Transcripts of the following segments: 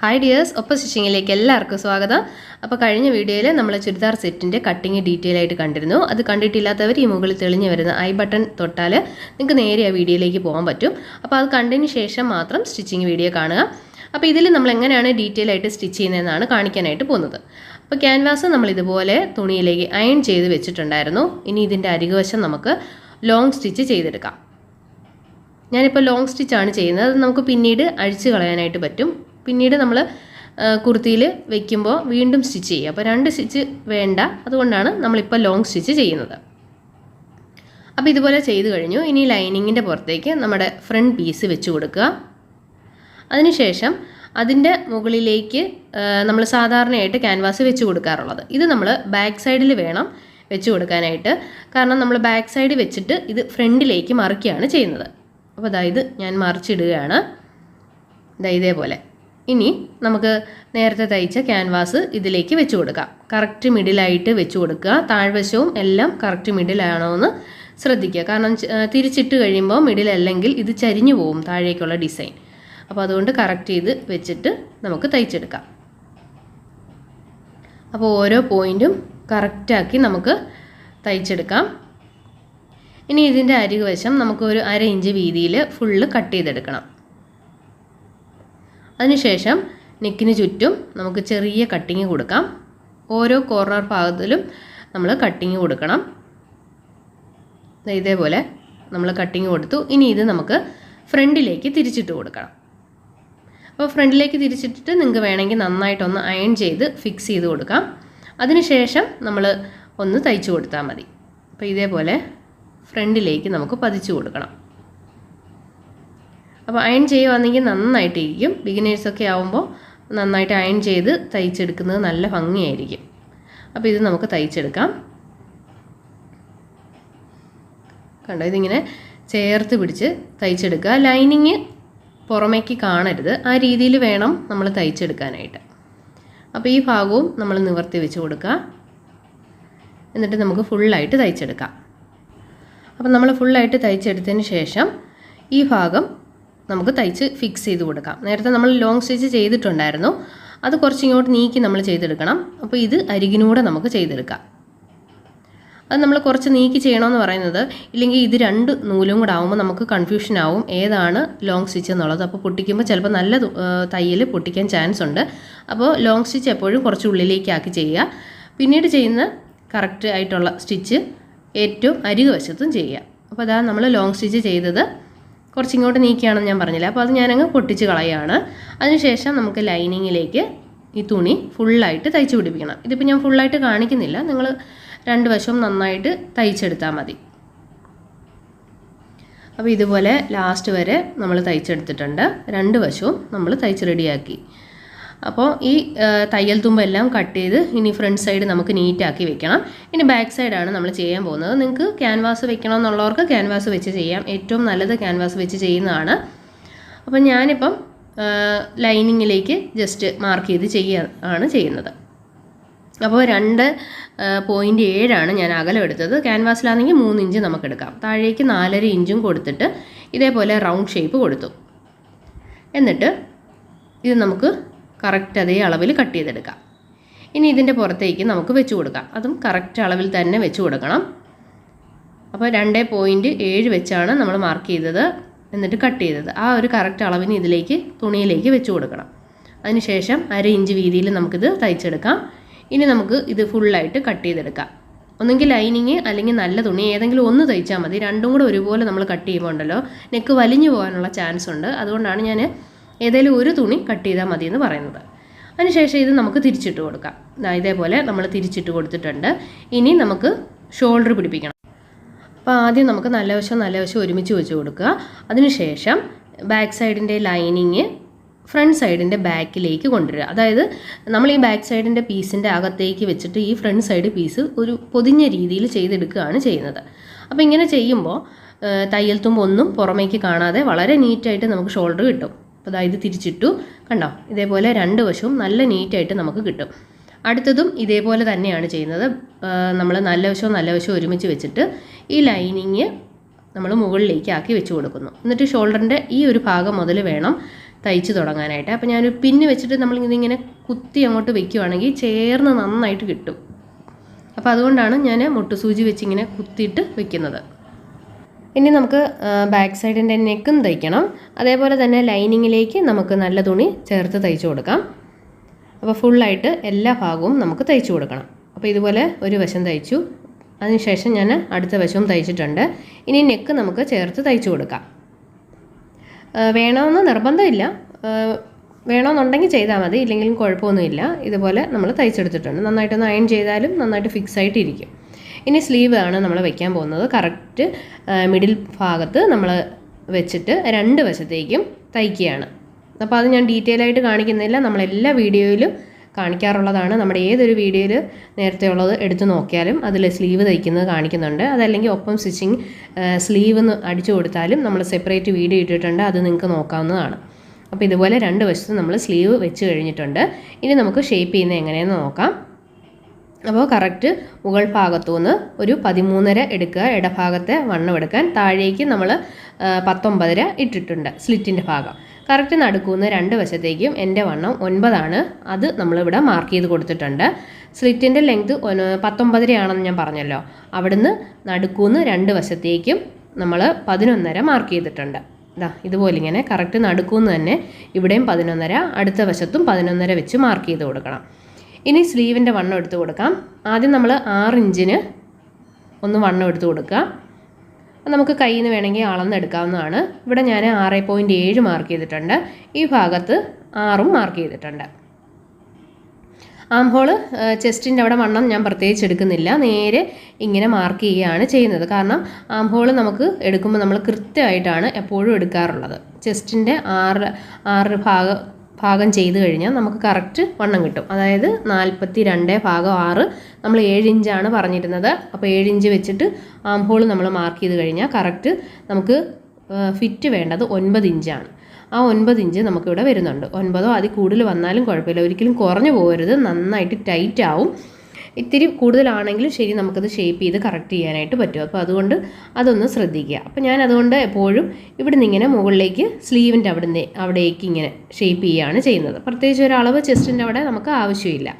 Hi dears, ഒപ്പം സ്റ്റിച്ചിങ്ങിലേക്ക് എല്ലാവർക്കും സ്വാഗതം. അപ്പോൾ കഴിഞ്ഞ വീഡിയോയിൽ നമ്മൾ ചുരിദാർ സെറ്റിൻ്റെ കട്ടിങ് ഡീറ്റെയിൽ ആയിട്ട് കണ്ടിരുന്നു. അത് കണ്ടിട്ടില്ലാത്തവർ ഈ മുകളിൽ തെളിഞ്ഞു വരുന്ന ഐ ബട്ടൺ തൊട്ടാൽ നിങ്ങൾക്ക് നേരെ ആ വീഡിയോയിലേക്ക് പോകാൻ പറ്റും. അപ്പോൾ അത് കണ്ടതിന് ശേഷം മാത്രം സ്റ്റിച്ചിങ് വീഡിയോ കാണുക. അപ്പോൾ ഇതിൽ നമ്മൾ എങ്ങനെയാണ് ഡീറ്റെയിൽ ആയിട്ട് സ്റ്റിച്ച് ചെയ്യുന്നതെന്നാണ് കാണിക്കാനായിട്ട് പോകുന്നത്. അപ്പോൾ ക്യാൻവാസ് നമ്മൾ ഇതുപോലെ തുണിയിലേക്ക് അയൺ ചെയ്ത് വെച്ചിട്ടുണ്ടായിരുന്നു. ഇനി ഇതിൻ്റെ അരികുവശം നമുക്ക് ലോങ് സ്റ്റിച്ച് ചെയ്തെടുക്കാം. ഞാനിപ്പോൾ ലോങ് സ്റ്റിച്ചാണ് ചെയ്യുന്നത്. അത് നമുക്ക് പിന്നീട് അഴിച്ച് കളയാനായിട്ട് പറ്റും. പിന്നീട് നമ്മൾ കുർത്തിയിൽ വയ്ക്കുമ്പോൾ വീണ്ടും സ്റ്റിച്ച് ചെയ്യുക. അപ്പോൾ 2 സ്റ്റിച്ച് വേണ്ട, അതുകൊണ്ടാണ് നമ്മളിപ്പോൾ ലോങ് സ്റ്റിച്ച് ചെയ്യുന്നത്. അപ്പോൾ ഇതുപോലെ ചെയ്ത് കഴിഞ്ഞു. ഇനി ലൈനിങ്ങിൻ്റെ പുറത്തേക്ക് നമ്മുടെ ഫ്രണ്ട് പീസ് വെച്ച് കൊടുക്കുക. അതിനുശേഷം അതിൻ്റെ മുകളിലേക്ക് നമ്മൾ സാധാരണയായിട്ട് ക്യാൻവാസ് വെച്ച് കൊടുക്കാറുള്ളത്. ഇത് നമ്മൾ ബാക്ക് സൈഡിൽ വേണം വെച്ച് കൊടുക്കാനായിട്ട്. കാരണം നമ്മൾ ബാക്ക് സൈഡ് വെച്ചിട്ട് ഇത് ഫ്രണ്ടിലേക്ക് മറിക്കുകയാണ് ചെയ്യുന്നത്. അപ്പോൾ അതായത് ഞാൻ മറിച്ചിടുകയാണ് ഇതേപോലെ. ഇനി നമുക്ക് നേരത്തെ തയ്ച്ച ക്യാൻവാസ് ഇതിലേക്ക് വെച്ച് കൊടുക്കാം. കറക്റ്റ് മിഡിലായിട്ട് വെച്ച് കൊടുക്കുക. താഴ്വശവും എല്ലാം കറക്റ്റ് മിഡിലാണോ എന്ന് ശ്രദ്ധിക്കുക. കാരണം തിരിച്ചിട്ട് കഴിയുമ്പോൾ മിഡിലല്ലെങ്കിൽ ഇത് ചരിഞ്ഞു പോവും താഴേക്കുള്ള ഡിസൈൻ. അപ്പോൾ അതുകൊണ്ട് കറക്റ്റ് ചെയ്ത് വെച്ചിട്ട് നമുക്ക് തയ്ച്ചെടുക്കാം. അപ്പോൾ ഓരോ പോയിൻറ്റും കറക്റ്റാക്കി നമുക്ക് തയ്ച്ചെടുക്കാം. ഇനി ഇതിൻ്റെ അരികുവശം നമുക്ക് ഒരു 1/2 ഇഞ്ച് വീതിയിൽ ഫുള്ള് കട്ട് ചെയ്തെടുക്കണം. അതിനുശേഷം നെക്കിന് ചുറ്റും നമുക്ക് ചെറിയ കട്ടിങ് കൊടുക്കാം. ഓരോ കോർണർ ഭാഗത്തിലും നമ്മൾ കട്ടിങ് കൊടുക്കണം. ഇതേപോലെ നമ്മൾ കട്ടിങ് കൊടുത്തു. ഇനി ഇത് നമുക്ക് ഫ്രണ്ടിലേക്ക് തിരിച്ചിട്ട് കൊടുക്കണം. അപ്പോൾ ഫ്രണ്ടിലേക്ക് തിരിച്ചിട്ടിട്ട് നിങ്ങൾക്ക് വേണമെങ്കിൽ നന്നായിട്ടൊന്ന് അയൺ ചെയ്ത് ഫിക്സ് ചെയ്ത് കൊടുക്കാം. അതിനുശേഷം നമ്മൾ ഒന്ന് തയ്ച്ചു കൊടുത്താൽ മതി. അപ്പോൾ ഇതേപോലെ ഫ്രണ്ടിലേക്ക് നമുക്ക് പതിച്ചു കൊടുക്കണം. അപ്പോൾ അയൺ ചെയ്യുകയാണെങ്കിൽ നന്നായിട്ടിരിക്കും. ബിഗിനേഴ്സൊക്കെ ആവുമ്പോൾ നന്നായിട്ട് അയൺ ചെയ്ത് തയ്ച്ചെടുക്കുന്നത് നല്ല ഭംഗിയായിരിക്കും. അപ്പോൾ ഇത് നമുക്ക് തയ്ച്ചെടുക്കാം. കണ്ടോ, ഇതിങ്ങനെ ചേർത്ത് പിടിച്ച് തയ്ച്ചെടുക്കുക. ലൈനിങ് പുറമേക്ക് കാണരുത്, ആ രീതിയിൽ വേണം നമ്മൾ തയ്ച്ചെടുക്കാനായിട്ട്. അപ്പോൾ ഈ ഭാഗവും നമ്മൾ നിവർത്തി വെച്ച് കൊടുക്കുക. എന്നിട്ട് നമുക്ക് ഫുള്ളായിട്ട് തയ്ച്ചെടുക്കാം. അപ്പോൾ നമ്മൾ ഫുള്ളായിട്ട് തയ്ച്ചെടുത്തതിന് ശേഷം ഈ ഭാഗം നമുക്ക് തയ്ച്ച് ഫിക്സ് ചെയ്ത് കൊടുക്കാം. നേരത്തെ നമ്മൾ ലോങ് സ്റ്റിച്ച് ചെയ്തിട്ടുണ്ടായിരുന്നു, അത് കുറച്ചിങ്ങോട്ട് നീക്കി നമ്മൾ ചെയ്തെടുക്കണം. അപ്പോൾ ഇത് അരികിനൂടെ നമുക്ക് ചെയ്തെടുക്കാം. അത് നമ്മൾ കുറച്ച് നീക്കി ചെയ്യണമെന്ന് പറയുന്നത്, ഇല്ലെങ്കിൽ ഇത് 2 നൂലും കൂടെ ആകുമ്പോൾ നമുക്ക് കൺഫ്യൂഷൻ ആവും ഏതാണ് ലോങ് സ്റ്റിച്ച് എന്നുള്ളത്. അപ്പോൾ പൊട്ടിക്കുമ്പോൾ ചിലപ്പോൾ നല്ല തയ്യൽ പൊട്ടിക്കാൻ ചാൻസ് ഉണ്ട്. അപ്പോൾ ലോങ് സ്റ്റിച്ച് എപ്പോഴും കുറച്ച് ഉള്ളിലേക്കാക്കി ചെയ്യുക. പിന്നീട് ചെയ്യുന്ന കറക്റ്റ് ആയിട്ടുള്ള സ്റ്റിച്ച് ഏറ്റവും അരികുവശത്തും ചെയ്യുക. അപ്പോൾ അതാ നമ്മൾ ലോങ് സ്റ്റിച്ച് ചെയ്തത് കുറച്ചിങ്ങോട്ട് നീക്കിയാണെന്ന് ഞാൻ പറഞ്ഞില്ല. അപ്പോൾ അത് ഞാനങ്ങ് പൊട്ടിച്ച് കളയുകയാണ്. അതിനുശേഷം നമുക്ക് ലൈനിങ്ങിലേക്ക് ഈ തുണി ഫുള്ളായിട്ട് തയ്ച്ച് പിടിപ്പിക്കണം. ഇതിപ്പോൾ ഞാൻ ഫുള്ളായിട്ട് കാണിക്കുന്നില്ല, നിങ്ങൾ 2 വശവും നന്നായിട്ട് തയ്ച്ചെടുത്താൽ മതി. അപ്പോൾ ഇതുപോലെ ലാസ്റ്റ് വരെ നമ്മൾ തയ്ച്ചെടുത്തിട്ടുണ്ട്. 2 വശവും നമ്മൾ തയ്ച്ച് റെഡിയാക്കി. അപ്പോൾ ഈ തയ്യൽ തുമ്പെല്ലാം കട്ട് ചെയ്ത് ഇനി ഫ്രണ്ട് സൈഡ് നമുക്ക് നീറ്റാക്കി വെക്കണം. ഇനി ബാക്ക് സൈഡാണ് നമ്മൾ ചെയ്യാൻ പോകുന്നത്. നിങ്ങൾക്ക് ക്യാൻവാസ് വെക്കണമെന്നുള്ളവർക്ക് ക്യാൻവാസ് വെച്ച് ചെയ്യാം. ഏറ്റവും നല്ലത് ക്യാൻവാസ് വെച്ച് ചെയ്യുന്നതാണ്. അപ്പം ഞാനിപ്പം ലൈനിങ്ങിലേക്ക് ജസ്റ്റ് മാർക്ക് ചെയ്ത് ചെയ്യുന്നത്. അപ്പോൾ 2.7 ഞാൻ അകലം എടുത്തത്. ക്യാൻവാസിലാണെങ്കിൽ 3 ഇഞ്ച് നമുക്കെടുക്കാം. താഴേക്ക് 4.5 ഇഞ്ചും കൊടുത്തിട്ട് ഇതേപോലെ റൗണ്ട് ഷേപ്പ് കൊടുത്തു. എന്നിട്ട് ഇത് നമുക്ക് കറക്റ്റ് അതേ അളവിൽ കട്ട് ചെയ്തെടുക്കാം. ഇനി ഇതിൻ്റെ പുറത്തേക്ക് നമുക്ക് വെച്ച് കൊടുക്കാം. അതും കറക്റ്റ് അളവിൽ തന്നെ വെച്ച് കൊടുക്കണം. അപ്പോൾ 2.7 വെച്ചാണ് നമ്മൾ മാർക്ക് ചെയ്തത്, എന്നിട്ട് കട്ട് ചെയ്തത്. ആ ഒരു കറക്റ്റ് അളവിന് ഇതിലേക്ക് തുണിയിലേക്ക് വെച്ച് കൊടുക്കണം. അതിനുശേഷം 1/2 ഇഞ്ച് വീതിയിൽ നമുക്കിത് തയ്ച്ചെടുക്കാം. ഇനി നമുക്ക് ഇത് ഫുള്ളായിട്ട് കട്ട് ചെയ്തെടുക്കാം. ഒന്നെങ്കിൽ ലൈനിങ് അല്ലെങ്കിൽ നല്ല തുണി ഏതെങ്കിലും ഒന്ന് തയ്ച്ചാൽ മതി. 2ഉം കൂടെ ഒരുപോലെ നമ്മൾ കട്ട് ചെയ്യുമ്പോൾ ഉണ്ടല്ലോ നെക്ക് വലിഞ്ഞു പോകാനുള്ള ചാൻസ് ഉണ്ട്. അതുകൊണ്ടാണ് ഞാൻ ഏതെങ്കിലും ഒരു തുണി കട്ട് ചെയ്താൽ മതി എന്ന് പറയുന്നത്. അതിനുശേഷം ഇത് നമുക്ക് തിരിച്ചിട്ട് കൊടുക്കാം. ഇതേപോലെ നമ്മൾ തിരിച്ചിട്ട് കൊടുത്തിട്ടുണ്ട്. ഇനി നമുക്ക് ഷോൾഡർ പിടിപ്പിക്കണം. അപ്പോൾ ആദ്യം നമുക്ക് നല്ല വശം ഒരുമിച്ച് വെച്ച് കൊടുക്കുക. അതിനുശേഷം ബാക്ക് സൈഡിൻ്റെ ലൈനിങ് ഫ്രണ്ട് സൈഡിൻ്റെ ബാക്കിലേക്ക് കൊണ്ടുവരിക. അതായത് നമ്മൾ ഈ ബാക്ക് സൈഡിൻ്റെ പീസിൻ്റെ അകത്തേക്ക് വെച്ചിട്ട് ഈ ഫ്രണ്ട് സൈഡ് പീസ് ഒരു പൊതിഞ്ഞ രീതിയിൽ ചെയ്തെടുക്കുകയാണ് ചെയ്യുന്നത്. അപ്പോൾ ഇങ്ങനെ ചെയ്യുമ്പോൾ തയ്യൽ തുമ്പ് ഒന്നും പുറമേക്ക് കാണാതെ വളരെ നീറ്റായിട്ട് നമുക്ക് ഷോൾഡർ കിട്ടും. അപ്പോൾ ഇത് തിരിച്ചിട്ടു, കണ്ടോ, ഇതേപോലെ 2 വശവും നല്ല നീറ്റായിട്ട് നമുക്ക് കിട്ടും. അടുത്തതും ഇതേപോലെ തന്നെയാണ് ചെയ്യുന്നത്. നമ്മൾ നല്ല വശവും ഒരുമിച്ച് വെച്ചിട്ട് ഈ ലൈനിങ് നമ്മൾ മുകളിലേക്ക് ആക്കി വെച്ച് കൊടുക്കുന്നു. എന്നിട്ട് ഷോൾഡറിൻ്റെ ഈ ഒരു ഭാഗം മുതൽ വേണം തയ്ച്ച് തുടങ്ങാനായിട്ട്. അപ്പോൾ ഞാനൊരു പിന്ന് വെച്ചിട്ട് നമ്മളിതിങ്ങനെ കുത്തി അങ്ങോട്ട് വെക്കുകയാണെങ്കിൽ ചേർന്ന് നന്നായിട്ട് കിട്ടും. അപ്പോൾ അതുകൊണ്ടാണ് ഞാൻ മുട്ടുസൂചി വെച്ചിങ്ങനെ കുത്തിയിട്ട് വെക്കുന്നത്. ഇനി നമുക്ക് ബാക്ക് സൈഡിൻ്റെ നെക്കും തയ്ക്കണം. അതേപോലെ തന്നെ ലൈനിങ്ങിലേക്ക് നമുക്ക് നല്ല തുണി ചേർത്ത് തയ്ച്ചു കൊടുക്കാം. അപ്പോൾ ഫുള്ളായിട്ട് എല്ലാ ഭാഗവും നമുക്ക് തയ്ച്ചു കൊടുക്കണം. അപ്പോൾ ഇതുപോലെ ഒരു വശം തയ്ച്ചു, അതിനുശേഷം ഞാൻ അടുത്ത വശവും തയ്ച്ചിട്ടുണ്ട്. ഇനി നെക്ക് നമുക്ക് ചേർത്ത് തയ്ച്ചു കൊടുക്കാം. വേണമെന്ന് നിർബന്ധമില്ല, വേണമെന്നുണ്ടെങ്കിൽ ചെയ്താൽ മതി, ഇല്ലെങ്കിലും കുഴപ്പമൊന്നുമില്ല. ഇതുപോലെ നമ്മൾ തയ്ച്ചെടുത്തിട്ടുണ്ട്. നന്നായിട്ടൊന്ന് അയൺ ചെയ്താലും നന്നായിട്ട് ഫിക്സ് ആയിട്ടിരിക്കും. ഇനി സ്ലീവ് ആണ് നമ്മൾ വെക്കാൻ പോകുന്നത്. കറക്റ്റ് മിഡിൽ ഭാഗത്ത് നമ്മൾ വെച്ചിട്ട് രണ്ട് വശത്തേക്കും തയ്ക്കുകയാണ്. അപ്പോൾ അത് ഞാൻ ഡീറ്റെയിൽ ആയിട്ട് കാണിക്കുന്നില്ല, നമ്മളെല്ലാ വീഡിയോയിലും കാണിക്കാറുള്ളതാണ്. നമ്മുടെ ഏതൊരു വീഡിയോയിൽ നേരത്തെ ഉള്ളത് എടുത്ത് നോക്കിയാലും അതിൽ സ്ലീവ് തയ്ക്കുന്നത് കാണിക്കുന്നുണ്ട്. അതല്ലെങ്കിൽ ഒപ്പം സ്റ്റിച്ചിങ് സ്ലീവ് എന്ന് അടിച്ചു കൊടുത്താലും നമ്മൾ സെപ്പറേറ്റ് വീഡിയോ ഇട്ടിട്ടുണ്ട്, അത് നിങ്ങൾക്ക് നോക്കാവുന്നതാണ്. അപ്പോൾ ഇതുപോലെ രണ്ട് വശത്തും നമ്മൾ സ്ലീവ് വെച്ച് കഴിഞ്ഞിട്ടുണ്ട്. ഇനി നമുക്ക് ഷേപ്പ് ചെയ്യുന്നത് എങ്ങനെയെന്ന് നോക്കാം. അപ്പോൾ കറക്റ്റ് മുകൾ ഭാഗത്തുനിന്ന് ഒരു 13.5 എടുക്കുക, ഇടഭാഗത്തെ വണ്ണം എടുക്കാൻ. താഴേക്ക് നമ്മൾ 19.5 ഇട്ടിട്ടുണ്ട് സ്ലിറ്റിൻ്റെ ഭാഗം. കറക്റ്റ് നടുക്കുന്ന് രണ്ട് വശത്തേക്കും എൻ്റെ വണ്ണം 9 അത് നമ്മളിവിടെ മാർക്ക് ചെയ്ത് കൊടുത്തിട്ടുണ്ട്. സ്ലിറ്റിൻ്റെ ലെങ്ത് 19.5 ആണെന്ന് ഞാൻ പറഞ്ഞല്ലോ. അവിടുന്ന് നടുക്കുന്ന് രണ്ട് വശത്തേക്കും നമ്മൾ 11.5 മാർക്ക് ചെയ്തിട്ടുണ്ട്. ഇതുപോലെ ഇങ്ങനെ കറക്റ്റ് നടുക്കുന്ന് തന്നെ ഇവിടെയും 11.5, അടുത്ത വശത്തും 11.5 വെച്ച് മാർക്ക് ചെയ്ത് കൊടുക്കണം. ഇനി സ്ലീവിൻ്റെ വണ്ണം എടുത്ത് കൊടുക്കാം. ആദ്യം നമ്മൾ 6 ഇഞ്ചിന് ഒന്ന് വണ്ണം എടുത്ത് കൊടുക്കുക. നമുക്ക് കയ്യിൽ നിന്ന് വേണമെങ്കിൽ അളന്നെടുക്കാവുന്നതാണ്. ഇവിടെ ഞാൻ 6.7 മാർക്ക് ചെയ്തിട്ടുണ്ട്. ഈ ഭാഗത്ത് 6 മാർക്ക് ചെയ്തിട്ടുണ്ട്. ആം ഹോള് ചെസ്റ്റിൻ്റെ അവിടെ വണ്ണം ഞാൻ പ്രത്യേകിച്ച് എടുക്കുന്നില്ല, നേരെ ഇങ്ങനെ മാർക്ക് ചെയ്യുകയാണ് ചെയ്യുന്നത്. കാരണം ആം ഹോള് നമുക്ക് എടുക്കുമ്പോൾ നമ്മൾ കൃത്യമായിട്ടാണ് എപ്പോഴും എടുക്കാറുള്ളത്. ചെസ്റ്റിൻ്റെ 6 ഭാഗം ചെയ്ത് കഴിഞ്ഞാൽ നമുക്ക് കറക്റ്റ് വണ്ണം കിട്ടും. അതായത് 42/6 നമ്മൾ 7 ഇഞ്ചാണ് പറഞ്ഞിരുന്നത്. അപ്പോൾ 7 ഇഞ്ച് വെച്ചിട്ട് ആം ഹോൾ നമ്മൾ മാർക്ക് ചെയ്ത് കഴിഞ്ഞാൽ കറക്റ്റ് നമുക്ക് ഫിറ്റ് വേണ്ടത് 9 ഇഞ്ചാണ്. ആ 9 ഇഞ്ച് നമുക്കിവിടെ വരുന്നുണ്ട്. 9 അതിൽ കൂടുതൽ വന്നാലും കുഴപ്പമില്ല, ഒരിക്കലും കുറഞ്ഞു പോകരുത്, നന്നായിട്ട് ടൈറ്റ് ആവും. ഇത്തിരി കൂടുതലാണെങ്കിലും ശരി, നമുക്കത് ഷേപ്പ് ചെയ്ത് കറക്റ്റ് ചെയ്യാനായിട്ട് പറ്റും. അപ്പോൾ അതുകൊണ്ട് അതൊന്ന് ശ്രദ്ധിക്കുക. അപ്പോൾ ഞാൻ അതുകൊണ്ട് എപ്പോഴും ഇവിടെ നിന്ന് ഇങ്ങനെ മുകളിലേക്ക് സ്ലീവിൻ്റെ അവിടേക്ക് ഇങ്ങനെ ഷേപ്പ് ചെയ്യുകയാണ് ചെയ്യുന്നത്. പ്രത്യേകിച്ച് ഒരു അളവ് ചെസ്റ്റിൻ്റെ അവിടെ നമുക്ക് ആവശ്യമില്ല.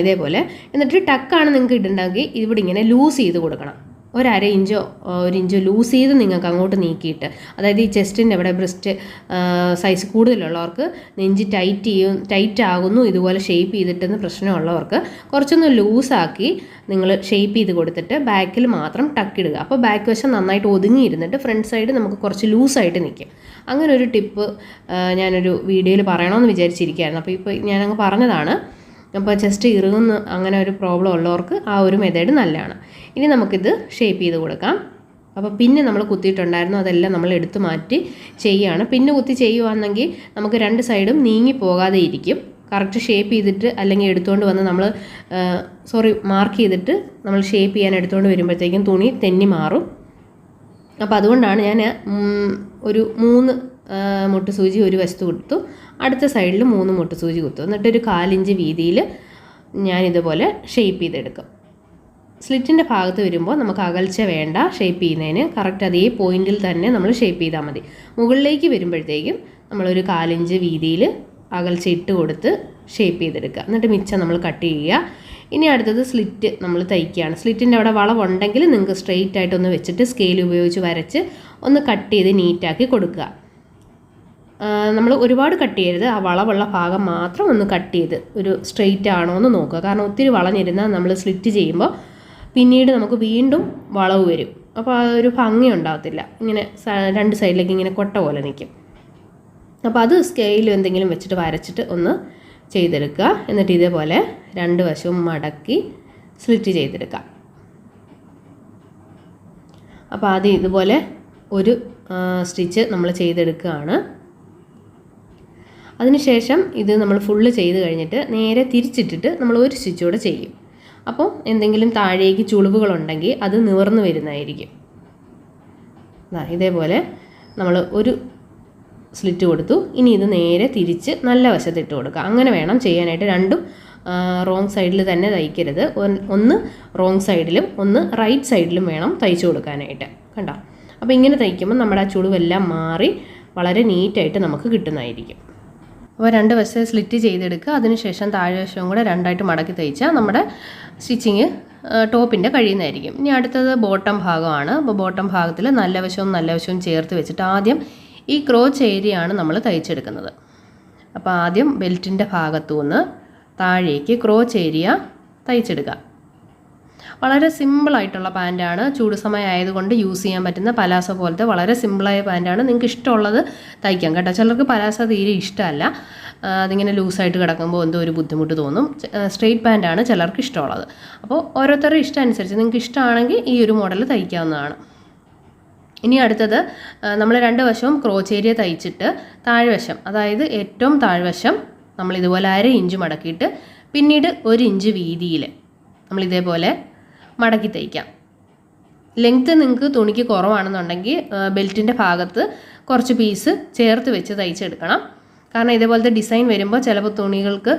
ഇതേപോലെ. എന്നിട്ട് ടക്കാണ് നിങ്ങൾക്ക് ഇടണ്ടെങ്കിൽ ഇവിടെ ഇങ്ങനെ ലൂസ് ചെയ്ത് കൊടുക്കണം. 1/2 ഇഞ്ചോ 1 ഇഞ്ചോ ലൂസ് ചെയ്ത് നിങ്ങൾക്ക് അങ്ങോട്ട് നീക്കിയിട്ട്, അതായത് ഈ ചെസ്റ്റിൻ്റെ അവിടെ ബ്രസ്റ്റ് സൈസ് കൂടുതലുള്ളവർക്ക് നെഞ്ച് ടൈറ്റ് ആകുന്നു ഇതുപോലെ ഷേപ്പ് ചെയ്തിട്ടെന്ന് പ്രശ്നമുള്ളവർക്ക് കുറച്ചൊന്ന് ലൂസാക്കി നിങ്ങൾ ഷേപ്പ് ചെയ്ത് കൊടുത്തിട്ട് ബാക്കിൽ മാത്രം ടക്കിടുക. അപ്പോൾ ബാക്ക് വശം നന്നായിട്ട് ഒതുങ്ങിയിരുന്നിട്ട് ഫ്രണ്ട് സൈഡ് നമുക്ക് കുറച്ച് ലൂസായിട്ട് നിൽക്കും. അങ്ങനെ ഒരു ടിപ്പ് ഞാനൊരു വീഡിയോയിൽ പറയണമെന്ന് വിചാരിച്ചിരിക്കുകയായിരുന്നു. അപ്പോൾ ഇപ്പോൾ ഞാനങ്ങ് പറഞ്ഞതാണ്. അപ്പോൾ ചെസ്റ്റ് ഇറുകുന്ന അങ്ങനെ ഒരു പ്രോബ്ലം ഉള്ളവർക്ക് ആ ഒരു മെത്തേഡ് നല്ലതാണ്. ഇനി നമുക്കിത് ഷേപ്പ് ചെയ്ത് കൊടുക്കാം. അപ്പോൾ പിന്നെ നമ്മൾ കുത്തിയിട്ടുണ്ടായിരുന്നു, അതെല്ലാം നമ്മൾ എടുത്തു മാറ്റി ചെയ്യുകയാണ്. പിന്നെ കുത്തി ചെയ്യുകയാണെങ്കിൽ നമുക്ക് രണ്ട് സൈഡും നീങ്ങി പോകാതെ ഇരിക്കും. കറക്റ്റ് ഷേപ്പ് ചെയ്തിട്ട് അല്ലെങ്കിൽ എടുത്തുകൊണ്ട് വന്ന് നമ്മൾ മാർക്ക് ചെയ്തിട്ട് നമ്മൾ ഷേപ്പ് ചെയ്യാൻ എടുത്തുകൊണ്ട് വരുമ്പോഴത്തേക്കും തുണി തെന്നി മാറും. അപ്പോൾ അതുകൊണ്ടാണ് ഞാൻ ഒരു 3 മുട്ട് സൂചി ഒരു വശത്ത് കൊടുത്തു, അടുത്ത സൈഡിൽ 3 മുട്ട് സൂചി കുത്തും. എന്നിട്ടൊരു 1/4 ഇഞ്ച് വീതിയിൽ ഞാനിതുപോലെ ഷേപ്പ് ചെയ്തെടുക്കും. സ്ലിറ്റിൻ്റെ ഭാഗത്ത് വരുമ്പോൾ നമുക്ക് അകൽച്ച വേണ്ട ഷേപ്പ് ചെയ്യുന്നതിന്, കറക്റ്റ് അതേ പോയിന്റിൽ തന്നെ നമ്മൾ ഷേപ്പ് ചെയ്താൽ മതി. മുകളിലേക്ക് വരുമ്പോഴത്തേക്കും നമ്മളൊരു 1/4 ഇഞ്ച് വീതിയിൽ അകൽച്ച ഇട്ട് കൊടുത്ത് ഷേപ്പ് ചെയ്തെടുക്കുക. എന്നിട്ട് മിച്ചം നമ്മൾ കട്ട് ചെയ്യുക. ഇനി അടുത്തത് സ്ലിറ്റ് നമ്മൾ തയ്ക്കുകയാണ്. സ്ലിറ്റിൻ്റെ അവിടെ വളവുണ്ടെങ്കിൽ നിങ്ങൾക്ക് സ്ട്രെയിറ്റ് ആയിട്ടൊന്ന് വെച്ചിട്ട് സ്കെയിൽ ഉപയോഗിച്ച് വരച്ച് ഒന്ന് കട്ട് ചെയ്ത് നീറ്റാക്കി കൊടുക്കുക. നമ്മൾ ഒരുപാട് കട്ട് ചെയ്യരുത്, ആ വളവുള്ള ഭാഗം മാത്രം ഒന്ന് കട്ട് ചെയ്ത് ഒരു സ്ട്രെയിറ്റ് ആണോ എന്ന് നോക്കുക. കാരണം ഒത്തിരി വളഞ്ഞിരുന്നാൽ നമ്മൾ സ്ലിറ്റ് ചെയ്യുമ്പോൾ പിന്നീട് നമുക്ക് വീണ്ടും വളവ് വരും. അപ്പോൾ ആ ഒരു ഭംഗി ഉണ്ടാകത്തില്ല, ഇങ്ങനെ രണ്ട് സൈഡിലേക്ക് ഇങ്ങനെ കൊട്ട പോലെ നിൽക്കും. അപ്പോൾ അത് സ്കെയിൽ എന്തെങ്കിലും വെച്ചിട്ട് വരച്ചിട്ട് ഒന്ന് ചെയ്തെടുക്കുക. എന്നിട്ട് ഇതേപോലെ രണ്ട് വശവും മടക്കി സ്ലിറ്റ് ചെയ്തെടുക്കുക. അപ്പോൾ ആദ്യം ഇതുപോലെ ഒരു സ്റ്റിച്ച് നമ്മൾ ചെയ്തെടുക്കുകയാണ്. അതിനുശേഷം ഇത് നമ്മൾ ഫുള്ള് ചെയ്ത് കഴിഞ്ഞിട്ട് നേരെ തിരിച്ചിട്ടിട്ട് നമ്മൾ ഒരു സ്റ്റിച്ച് കൂടെ ചെയ്യും. അപ്പോൾ എന്തെങ്കിലും താഴേക്ക് ചുളിവുകളുണ്ടെങ്കിൽ അത് നിവർന്ന് വരുന്നതായിരിക്കും. ഇതേപോലെ നമ്മൾ ഒരു സ്ലിറ്റ് കൊടുത്തു. ഇനി ഇത് നേരെ തിരിച്ച് നല്ല വശത്തിട്ട് കൊടുക്കുക. അങ്ങനെ വേണം ചെയ്യാനായിട്ട്. രണ്ടും റോങ് സൈഡിൽ തന്നെ തയ്ക്കരുത്. ഒന്ന് റോങ് സൈഡിലും ഒന്ന് റൈറ്റ് സൈഡിലും വേണം തയ്ച്ചു കൊടുക്കാനായിട്ട്. കണ്ടോ? അപ്പോൾ ഇങ്ങനെ തയ്ക്കുമ്പോൾ നമ്മുടെ ആ ചുളിവെല്ലാം മാറി വളരെ നീറ്റായിട്ട് നമുക്ക് കിട്ടുന്നതായിരിക്കും. അപ്പോൾ 2 വശം സ്ലിറ്റ് ചെയ്തെടുക്കുക. അതിനുശേഷം താഴെ വശവും കൂടെ 2ആയിട്ട് മടക്കി തയ്ച്ചാൽ നമ്മുടെ സ്റ്റിച്ചിങ് ടോപ്പിൻ്റെ കഴിയുന്നതായിരിക്കും. ഇനി അടുത്തത് ബോട്ടം ഭാഗമാണ്. അപ്പോൾ ബോട്ടം ഭാഗത്തിൽ നല്ല വശവും ചേർത്ത് വെച്ചിട്ട് ആദ്യം ഈ ക്രോച്ച് ഏരിയയാണ് നമ്മൾ തയ്ച്ചെടുക്കുന്നത്. അപ്പോൾ ആദ്യം ബെൽറ്റിൻ്റെ ഭാഗത്തു നിന്ന് താഴേക്ക് ക്രോച്ച് ഏരിയ തയ്ച്ചെടുക്കുക. വളരെ സിമ്പിളായിട്ടുള്ള പാൻറ്റാണ്. ചൂട് സമയം ആയതുകൊണ്ട് യൂസ് ചെയ്യാൻ പറ്റുന്ന പലാസോ പോലത്തെ വളരെ സിമ്പിളായ പാൻറ്റാണ്. നിങ്ങൾക്ക് ഇഷ്ടമുള്ളത് തയ്ക്കാം കേട്ടോ. ചിലർക്ക് പലാസോ തീരെ ഇഷ്ടമല്ല, അതിങ്ങനെ ലൂസായിട്ട് കിടക്കുമ്പോൾ എന്തോ ഒരു ബുദ്ധിമുട്ട് തോന്നും. സ്ട്രെയിറ്റ് പാൻറ്റാണ് ചിലർക്ക് ഇഷ്ടമുള്ളത്. അപ്പോൾ ഓരോരുത്തരുടെ ഇഷ്ടം അനുസരിച്ച് നിങ്ങൾക്ക് ഇഷ്ടമാണെങ്കിൽ ഈ ഒരു മോഡൽ തയ്ക്കാവുന്നതാണ്. ഇനി അടുത്തത് നമ്മൾ 2 വശവും ക്രോച്ച് ഏരിയ തയ്ച്ചിട്ട് താഴ്വശം, അതായത് ഏറ്റവും താഴ്വശം നമ്മൾ ഇതുപോലെ 1/2 ഇഞ്ച് മടക്കിയിട്ട് പിന്നീട് 1 ഇഞ്ച് വീതിയിൽ നമ്മളിതേപോലെ മടക്കി തയ്ക്കാം. ലെങ്ത്ത് നിങ്ങൾക്ക് തുണിക്ക് കുറവാണെന്നുണ്ടെങ്കിൽ ബെൽറ്റിൻ്റെ ഭാഗത്ത് കുറച്ച് പീസ് ചേർത്ത് വെച്ച് തയ്ച്ചെടുക്കണം. കാരണം ഇതേപോലത്തെ ഡിസൈൻ വരുമ്പോൾ ചിലപ്പോൾ തുണികൾക്ക്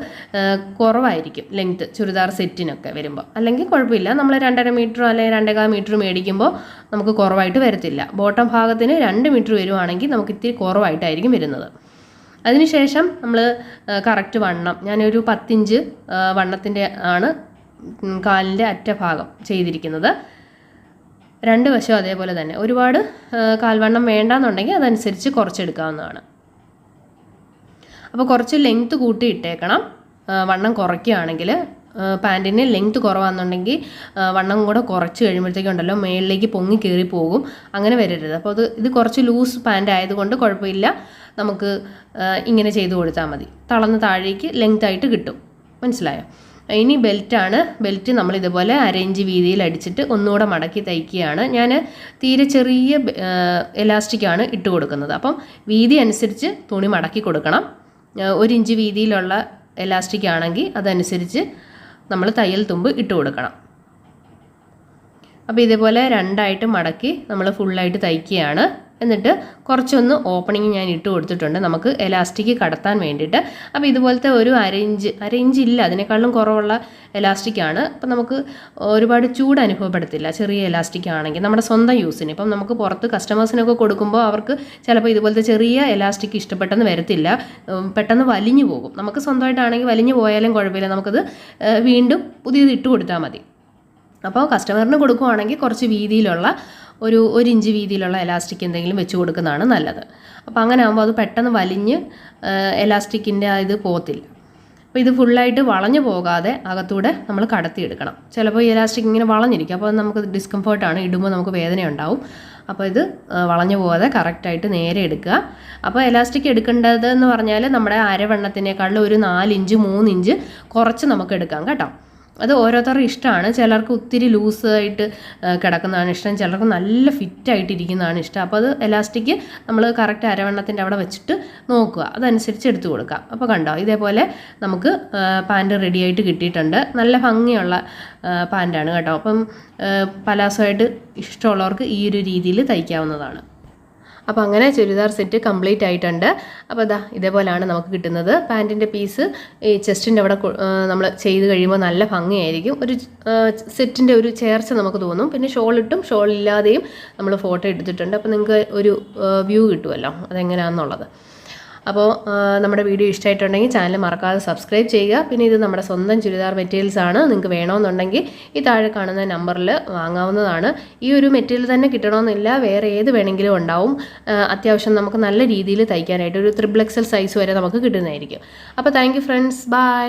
കുറവായിരിക്കും ലെങ്ത്ത്, ചുരിദാർ സെറ്റിനൊക്കെ വരുമ്പോൾ. അല്ലെങ്കിൽ കുഴപ്പമില്ല, നമ്മൾ 2.5 മീറ്ററോ അല്ലെങ്കിൽ 2.25 മീറ്റർ മേടിക്കുമ്പോൾ നമുക്ക് കുറവായിട്ട് വരത്തില്ല. ബോട്ടം ഭാഗത്തിന് 2 മീറ്റർ വരുവാണെങ്കിൽ നമുക്ക് ഇത്തിരി കുറവായിട്ടായിരിക്കും വരുന്നത്. അതിനുശേഷം നമ്മൾ കറക്റ്റ് വണ്ണം, ഞാനൊരു 10 ഇഞ്ച് വണ്ണത്തിൻ്റെ ആണ് കാലിൻ്റെ അറ്റഭാഗം ചെയ്തിരിക്കുന്നത്. 2 വശവും അതേപോലെ തന്നെ. ഒരുപാട് കാൽവണ്ണം വേണ്ടാന്നുണ്ടെങ്കിൽ അതനുസരിച്ച് കുറച്ചെടുക്കാവുന്നതാണ്. അപ്പോൾ കുറച്ച് ലെങ്ത്ത് കൂട്ടി ഇട്ടേക്കണം. വണ്ണം കുറയ്ക്കുകയാണെങ്കിൽ പാൻറ്റിന് ലെങ്ത്ത് കുറവാണെന്നുണ്ടെങ്കിൽ വണ്ണം കൂടെ കുറച്ച് കഴിയുമ്പോഴത്തേക്കുണ്ടല്ലോ മേളിലേക്ക് പൊങ്ങി കയറി പോകും. അങ്ങനെ വരരുത്. അപ്പോൾ ഇത് കുറച്ച് ലൂസ് പാൻറ്റ് ആയതുകൊണ്ട് കുഴപ്പമില്ല, നമുക്ക് ഇങ്ങനെ ചെയ്ത് കൊടുത്താൽ മതി. തളർന്ന് താഴേക്ക് ലെങ്ത്തായിട്ട് കിട്ടും. മനസ്സിലായോ? ഇനി ബെൽറ്റാണ്. ബെൽറ്റ് നമ്മൾ ഇതുപോലെ 1/2 ഇഞ്ച് വീതിയിൽ അടിച്ചിട്ട് ഒന്നുകൂടെ മടക്കി തയ്ക്കുകയാണ്. ഞാൻ തീരെ ചെറിയ എലാസ്റ്റിക്കാണ് ഇട്ട് കൊടുക്കുന്നത്. അപ്പം വീതി അനുസരിച്ച് തുണി മടക്കി കൊടുക്കണം. 1 ഇഞ്ച് വീതിയിലുള്ള എലാസ്റ്റിക് ആണെങ്കിൽ അതനുസരിച്ച് നമ്മൾ തയ്യൽ തുമ്പ് ഇട്ട് കൊടുക്കണം. അപ്പോൾ ഇതേപോലെ 2ആയിട്ട് മടക്കി നമ്മൾ ഫുള്ളായിട്ട് തയ്ക്കുകയാണ്. എന്നിട്ട് കുറച്ചൊന്ന് ഓപ്പണിങ് ഞാൻ ഇട്ട് കൊടുത്തിട്ടുണ്ട് നമുക്ക് എലാസ്റ്റിക് കടത്താൻ വേണ്ടിയിട്ട്. അപ്പോൾ ഇതുപോലത്തെ ഒരു 1/2 ഇഞ്ച് ഇല്ല, അതിനേക്കാളും കുറവുള്ള എലാസ്റ്റിക്കാണ്. അപ്പം നമുക്ക് ഒരുപാട് ചൂട് അനുഭവപ്പെടത്തില്ല ചെറിയ എലാസ്റ്റിക് ആണെങ്കിൽ, നമ്മുടെ സ്വന്തം യൂസിന്. ഇപ്പം നമുക്ക് പുറത്ത് കസ്റ്റമേഴ്സിനൊക്കെ കൊടുക്കുമ്പോൾ അവർക്ക് ചിലപ്പോൾ ഇതുപോലത്തെ ചെറിയ എലാസ്റ്റിക് ഇഷ്ടപ്പെട്ടെന്ന് വരത്തില്ല, പെട്ടെന്ന് വലിഞ്ഞു പോകും. നമുക്ക് സ്വന്തമായിട്ടാണെങ്കിൽ വലിഞ്ഞു പോയാലും കുഴപ്പമില്ല, നമുക്കത് വീണ്ടും പുതിയത് ഇട്ട് കൊടുത്താൽ മതി. അപ്പോൾ കസ്റ്റമറിന് കൊടുക്കുവാണെങ്കിൽ കുറച്ച് വീതിയിലുള്ള ഒരു 1 ഇഞ്ച് വീതിയിലുള്ള എലാസ്റ്റിക് എന്തെങ്കിലും വെച്ച് കൊടുക്കുന്നതാണ് നല്ലത്. അപ്പോൾ അങ്ങനെ ആകുമ്പോൾ അത് പെട്ടെന്ന് വലിഞ്ഞ് എലാസ്റ്റിക്കിൻ്റെ ഇത് പോകത്തില്ല. അപ്പോൾ ഇത് ഫുള്ളായിട്ട് വളഞ്ഞു പോകാതെ അകത്തൂടെ നമ്മൾ കടത്തിയെടുക്കണം. ചിലപ്പോൾ ഈ എലാസ്റ്റിക് ഇങ്ങനെ വളഞ്ഞിരിക്കും, അപ്പോൾ നമുക്ക് ഡിസ്കംഫേർട്ടാണ്, ഇടുമ്പോൾ നമുക്ക് വേദന ഉണ്ടാവും. അപ്പോൾ ഇത് വളഞ്ഞു പോകാതെ കറക്റ്റായിട്ട് നേരെ എടുക്കുക. അപ്പോൾ എലാസ്റ്റിക് എടുക്കേണ്ടതെന്ന് പറഞ്ഞാൽ നമ്മുടെ അരവണ്ണത്തിനേക്കാളും ഒരു 4 ഇഞ്ച് 3 ഇഞ്ച് കുറച്ച് നമുക്ക് എടുക്കാം കേട്ടോ. അത് ഓരോരുത്തരുടെ ഇഷ്ടമാണ്. ചിലർക്ക് ഒത്തിരി ലൂസായിട്ട് കിടക്കുന്നതാണ് ഇഷ്ടം, ചിലർക്ക് നല്ല ഫിറ്റായിട്ടിരിക്കുന്നതാണ് ഇഷ്ടം. അപ്പോൾ അത് എലാസ്റ്റിക് നമ്മൾ കറക്റ്റ് അരവണ്ണത്തിൻ്റെ അവിടെ വെച്ചിട്ട് നോക്കുക, അതനുസരിച്ച് എടുത്തു കൊടുക്കുക. അപ്പോൾ കണ്ടോ, ഇതേപോലെ നമുക്ക് പാൻറ്റ് റെഡിയായിട്ട് കിട്ടിയിട്ടുണ്ട്. നല്ല ഭംഗിയുള്ള പാൻറ്റാണ് കേട്ടോ. അപ്പം പലാസോയായിട്ട് ഇഷ്ടമുള്ളവർക്ക് ഈ ഒരു രീതിയിൽ തയ്ക്കാവുന്നതാണ്. അപ്പോൾ അങ്ങനെ ചുരിദാർ സെറ്റ് കംപ്ലീറ്റ് ആയിട്ടുണ്ട്. അപ്പോൾ ഇതേപോലെയാണ് നമുക്ക് കിട്ടുന്നത്. പാൻറ്റിൻ്റെ പീസ് ഈ ചെസ്റ്റിൻ്റെ അവിടെ നമ്മൾ ചെയ്ത് കഴിയുമ്പോൾ നല്ല ഭംഗിയായിരിക്കും. ഒരു സെറ്റിൻ്റെ ഒരു ചേർച്ച നമുക്ക് തോന്നും. പിന്നെ ഷോളിട്ടും ഷോളില്ലാതെയും നമ്മൾ ഫോട്ടോ എടുത്തിട്ടുണ്ട്. അപ്പോൾ നിങ്ങൾക്ക് ഒരു വ്യൂ കിട്ടുമല്ലോ അതെങ്ങനെയാണെന്നുള്ളത്. അപ്പോൾ നമ്മുടെ വീഡിയോ ഇഷ്ടമായിട്ടുണ്ടെങ്കിൽ ചാനൽ മറക്കാതെ സബ്സ്ക്രൈബ് ചെയ്യുക. പിന്നെ ഇത് നമ്മുടെ സ്വന്തം ചുരിദാർ മെറ്റീരിയൽസ് ആണ്. നിങ്ങൾക്ക് വേണമെന്നുണ്ടെങ്കിൽ ഈ താഴെ കാണുന്ന നമ്പറിൽ വാങ്ങാവുന്നതാണ്. ഈ ഒരു മെറ്റീരിയൽ തന്നെ കിട്ടണമെന്നില്ല, വേറെ ഏത് വേണമെങ്കിലും ഉണ്ടാവും. അത്യാവശ്യം നമുക്ക് നല്ല രീതിയിൽ തയ്ക്കാനായിട്ട് ഒരു 3XL സൈസ് വരെ നമുക്ക് കിട്ടുന്നതായിരിക്കും. അപ്പോൾ താങ്ക് യു ഫ്രണ്ട്സ്, ബൈ.